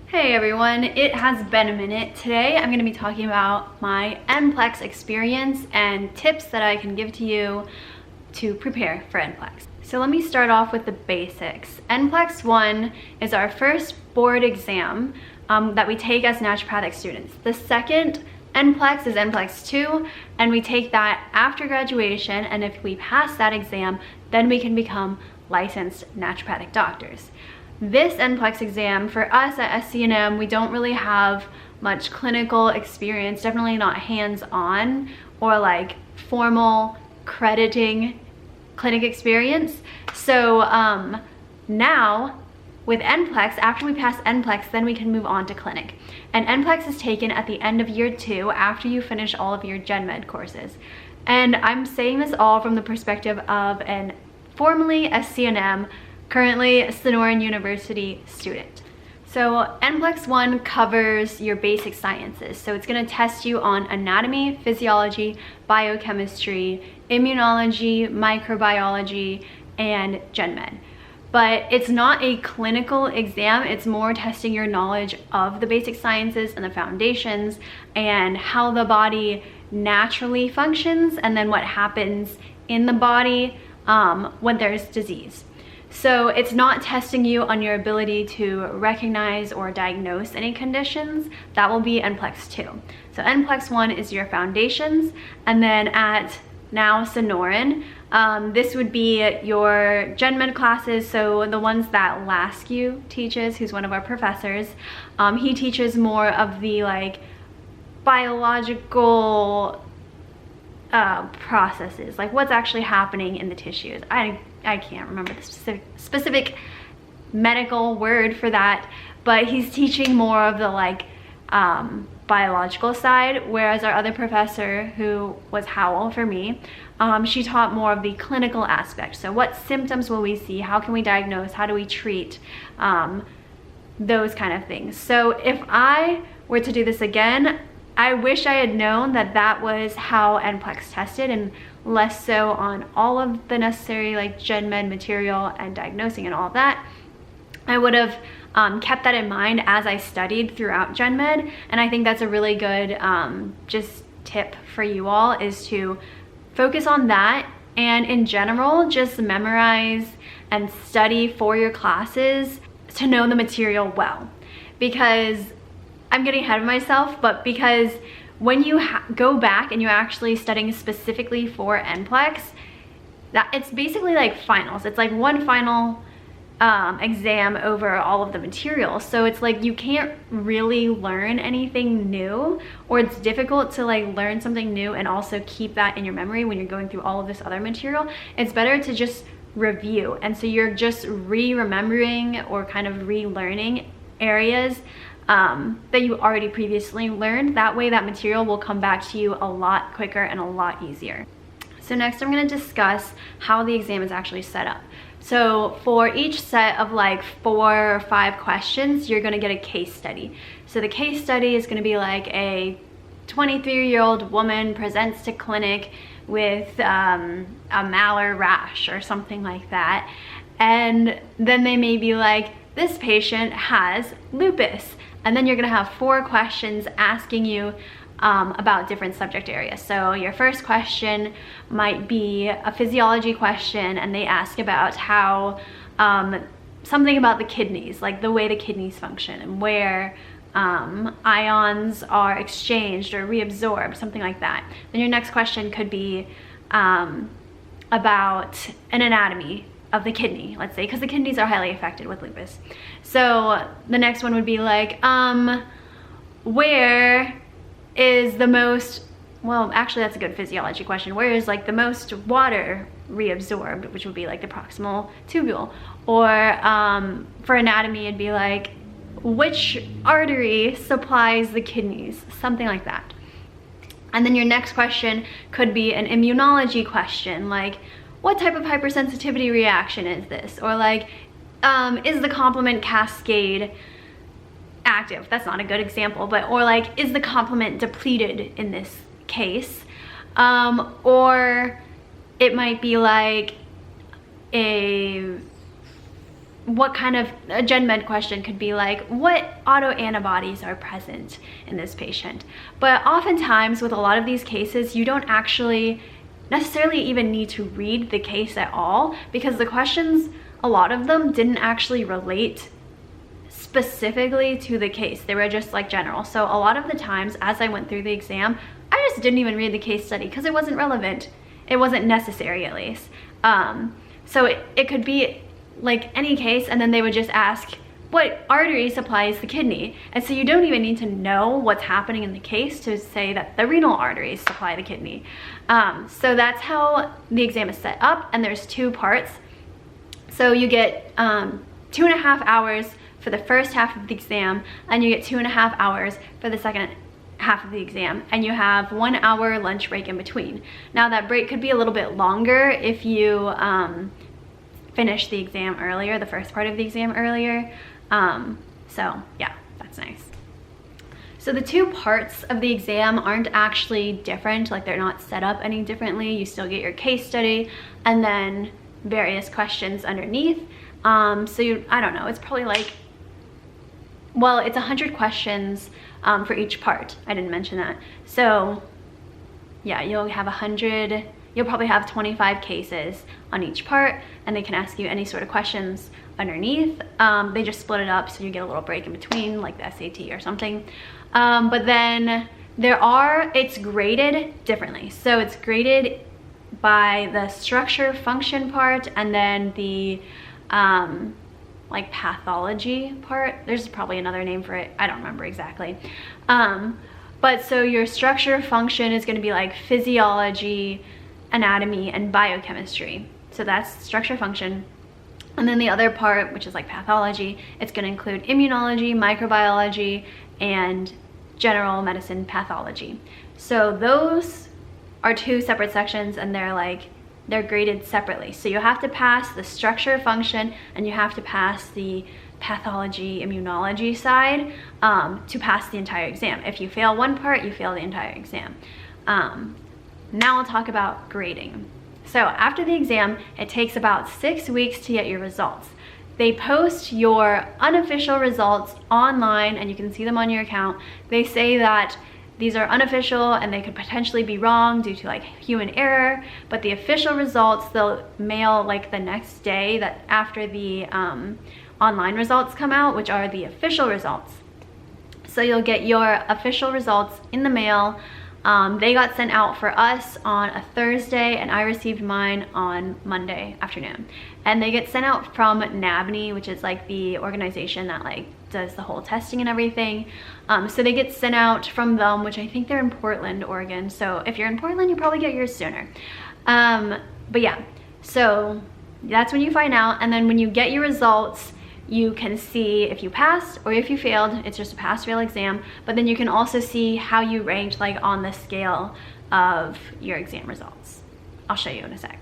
Hey everyone, it has been a minute. Today I'm going to be talking about my NPLEX experience and tips that I can give to you to prepare for NPLEX. So let me start off with the basics. NPLEX I is our first board exam that we take as naturopathic students. The second NPLEX is NPLEX II, and we take that after graduation, and if we pass that exam, then we can become licensed naturopathic doctors. This NPLEX exam, for us at SCNM, we don't really have much clinical experience, definitely not hands-on or like formal crediting clinic experience. So now with NPLEX, after we pass NPLEX, then we can move on to clinic. And NPLEX is taken at the end of year 2 after you finish all of your gen med courses. And I'm saying this all from the perspective of an formerly SCNM, currently a Sonoran University student. So NPLEX I covers your basic sciences. So it's going to test you on anatomy, physiology, biochemistry, immunology, microbiology, and gen med. But it's not a clinical exam, it's more testing your knowledge of the basic sciences and the foundations and how the body naturally functions and then what happens in the body when there's disease. So it's not testing you on your ability to recognize or diagnose any conditions. That will be NPLEX II. So NPLEX I is your foundations, and then at now Sonoran, this would be your gen med classes, so the ones that Laskew teaches, who's one of our professors. He teaches more of the like biological processes, like what's actually happening in the tissues. I can't remember the specific medical word for that, but he's teaching more of the like biological side, whereas our other professor, who was Howell for me, she taught more of the clinical aspect. So what symptoms will we see? How can we diagnose? How do we treat? Those kind of things. So if I were to do this again, I wish I had known that that was how NPLEX tested and less so on all of the necessary like gen med material and diagnosing and all of that. I would have kept that in mind as I studied throughout gen med, and I think that's a really good just tip for you all, is to focus on that and in general just memorize and study for your classes to know the material well. Because I'm getting ahead of myself, but because when you go back and you're actually studying specifically for NPLEX, that it's basically like finals. It's like one final exam over all of the material. So it's like you can't really learn anything new, or it's difficult to like learn something new and also keep that in your memory when you're going through all of this other material. It's better to just review, and so you're just re-remembering or kind of relearning areas that you already previously learned. That way that material will come back to you a lot quicker and a lot easier. So next I'm going to discuss how the exam is actually set up. So for each set of like 4 or 5 questions, you're going to get a case study. So the case study is going to be like a 23-year-old woman presents to clinic with a malar rash or something like that. And then they may be like, this patient has lupus. And then you're gonna have 4 questions asking you about different subject areas. So your first question might be a physiology question, and they ask about how, something about the kidneys, like the way the kidneys function and where ions are exchanged or reabsorbed, something like that. Then your next question could be about an anatomy of the kidney, let's say, because the kidneys are highly affected with lupus. So the next one would be like, where is the most, well, actually that's a good physiology question. Where is like the most water reabsorbed, which would be like the proximal tubule? Or for anatomy, it'd be like, which artery supplies the kidneys? Something like that. And then your next question could be an immunology question, like, what type of hypersensitivity reaction is this? Or like, is the complement cascade active? That's not a good example, but, or like, is the complement depleted in this case? Or it might be like a what kind of, a gen med question could be like, what autoantibodies are present in this patient? But oftentimes with a lot of these cases, you don't actually necessarily even need to read the case at all, because the questions, a lot of them didn't actually relate specifically to the case. They were just like general. So a lot of the times as I went through the exam, I just didn't even read the case study because it wasn't relevant. It wasn't necessary, at least. So it could be like any case, and then they would just ask what artery supplies the kidney, and so you don't even need to know what's happening in the case to say that the renal arteries supply the kidney. So that's how the exam is set up, and there's 2 parts. So you get 2.5 hours for the first half of the exam, and you get 2.5 hours for the second half of the exam, and you have 1 hour lunch break in between. Now that break could be a little bit longer if you finish the exam earlier, the first part of the exam earlier. So yeah, that's nice. So the 2 parts of the exam aren't actually different, like they're not set up any differently. You still get your case study and then various questions underneath. So I don't know, it's probably like, well, it's 100 questions for each part. I didn't mention that. So yeah, you'll have 100, you'll probably have 25 cases on each part, and they can ask you any sort of questions underneath. They just split it up so you get a little break in between, like the SAT or something. But then it's graded differently. So it's graded by the structure function part, and then the like pathology part. There's probably another name for it, I don't remember exactly. But so your structure function is going to be like physiology, anatomy, and biochemistry. So that's structure function. And then the other part, which is like pathology, it's going to include immunology, microbiology, and general medicine pathology. So those are 2 separate sections, and they're graded separately. So you have to pass the structure function, and you have to pass the pathology, immunology side to pass the entire exam. If you fail one part, you fail the entire exam. Now I'll talk about grading. So after the exam, it takes about 6 weeks to get your results. They post your unofficial results online, and you can see them on your account. They say that these are unofficial and they could potentially be wrong due to like human error, but the official results they'll mail like the next day, that after the online results come out, which are the official results. So you'll get your official results in the mail. They got sent out for us on a Thursday, and I received mine on Monday afternoon. And they get sent out from NABNY, which is like the organization that like does the whole testing and everything. So they get sent out from them, which I think they're in Portland, Oregon. So if you're in Portland, you probably get yours sooner. But yeah, so that's when you find out. And then when you get your results, you can see if you passed or if you failed. It's just a pass-fail exam, but then you can also see how you ranked like on the scale of your exam results. I'll show you in a sec.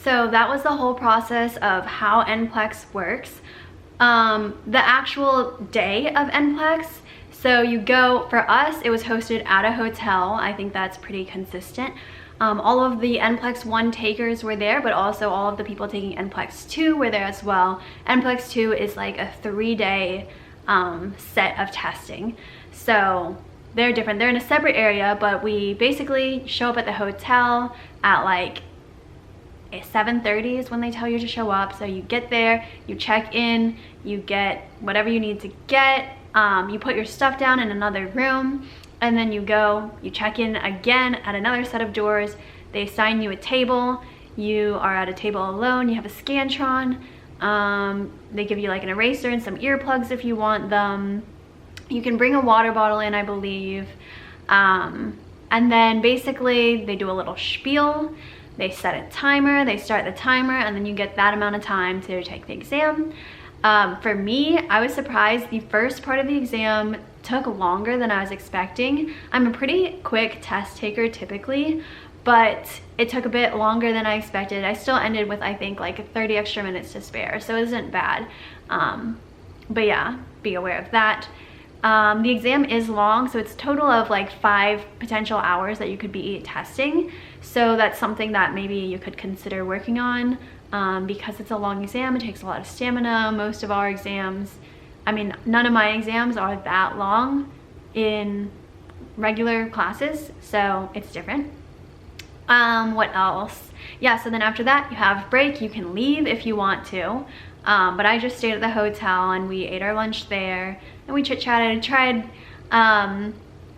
So that was the whole process of how NPLEX works. The actual day of NPLEX, so you go, for us, it was hosted at a hotel. I think that's pretty consistent. All of the NPLEX I takers were there, but also all of the people taking NPLEX II were there as well. NPLEX II is like a 3-day set of testing. So they're different. They're in a separate area, but we basically show up at the hotel at like 7:30 is when they tell you to show up. So you get there, you check in, you get whatever you need to get, you put your stuff down in another room, and then you go, you check in again at another set of doors. They assign you a table. You are at a table alone. You have a Scantron. They give you like an eraser and some earplugs if you want them. You can bring a water bottle in, I believe. And then basically they do a little spiel. They set a timer, they start the timer, and then you get that amount of time to take the exam. For me, I was surprised. The first part of the exam took longer than I was expecting. I'm a pretty quick test taker typically, but it took a bit longer than I expected. I still ended with, I think, like 30 extra minutes to spare, so it isn't bad. But yeah, be aware of that. The exam is long, so it's a total of like 5 potential hours that you could be testing. So that's something that maybe you could consider working on. because it's a long exam. It takes a lot of stamina. Most of our exams, I mean, none of my exams are that long in regular classes, so it's different. What else? Yeah, so then after that, you have break. You can leave if you want to, but I just stayed at the hotel and we ate our lunch there and we chit-chatted, tried to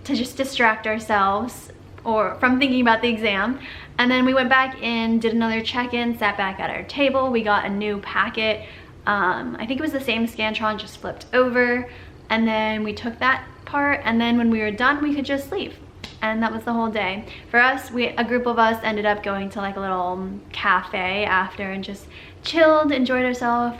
just distract ourselves or from thinking about the exam. And then we went back in, did another check-in, sat back at our table. We got a new packet. I think it was the same Scantron, just flipped over. And then we took that part, and then when we were done, we could just leave. And that was the whole day. For us, a group of us ended up going to like a little cafe after and just chilled, enjoyed ourselves,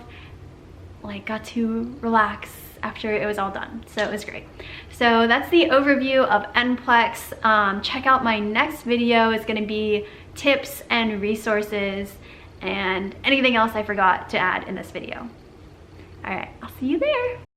like got to relax after it was all done. So it was great. So that's the overview of NPLEX. Check out my next video. It's gonna be tips and resources and anything else I forgot to add in this video. All right, I'll see you there.